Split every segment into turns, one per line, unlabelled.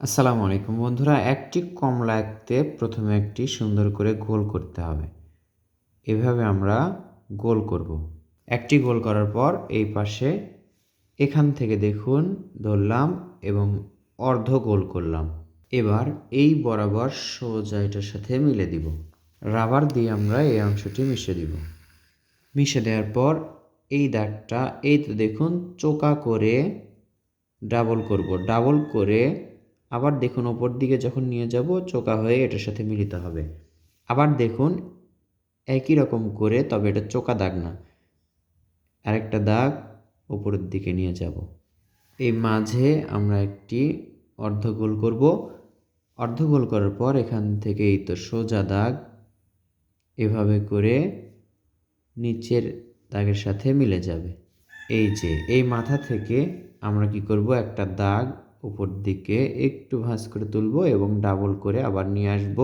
আসসালামু আলাইকুম বন্ধুরা, একটি কমলা আঁকতে প্রথমে একটি সুন্দর করে গোল করতে হবে। এভাবে আমরা গোল করব। একটি গোল করার পর এই পাশে এখান থেকে দেখুন ধরলাম এবং অর্ধ গোল করলাম। এবার এই বরাবর সোজা এটার সাথে মিলে দিব। রাবার দিয়ে আমরা এই অংশটি মিশিয়ে দিব। মিশিয়ে দেওয়ার পর এই দাগটা এই তো দেখুন চোকা করে ডাবল করব। ডাবল করে আবার দেখুন ওপর দিকে যখন নিয়ে যাব চোকা হয়ে এটার সাথে মিলিত হবে। আবার দেখুন একই রকম করে, তবে এটা চোকা দাগ না, আরেকটা দাগ উপরের দিকে নিয়ে যাব। এই মাঝে আমরা একটি অর্ধগোল করব। অর্ধগোল করার পর এখান থেকে এই তো সোজা দাগ এভাবে করে নিচের দাগের সাথে মিলে যাবে। এই যে এই মাথা থেকে আমরা কি করব, একটা দাগ উপর দিকে একটু ভাঁজ করে তুলব এবং ডাবল করে আবার নিয়ে আসব।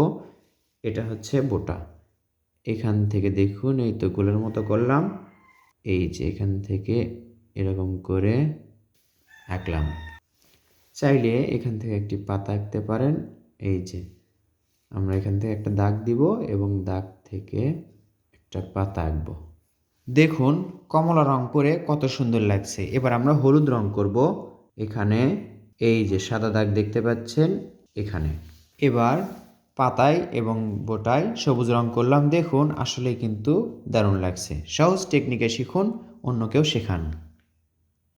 এটা হচ্ছে বোটা। এখান থেকে দেখুন এই তো গোলের মতো করলাম। এই যে এখান থেকে এরকম করে আঁকলাম। চাইলে এখান থেকে একটি পাতা আঁকতে পারেন। এই যে আমরা এখান থেকে একটা দাগ দিব এবং দাগ থেকে একটা পাতা আঁকবো। দেখুন কমলা রং করে কত সুন্দর লাগছে। এবার আমরা হলুদ রং করব। এখানে এই যে সাদা দাগ দেখতে পাচ্ছেন এখানে। এবার পাতায় এবং বোটায় সবুজ রং করলাম। দেখুন আসলে কিন্তু দারুণ লাগছে। সহজ টেকনিকে শিখুন, অন্যকেও শেখান।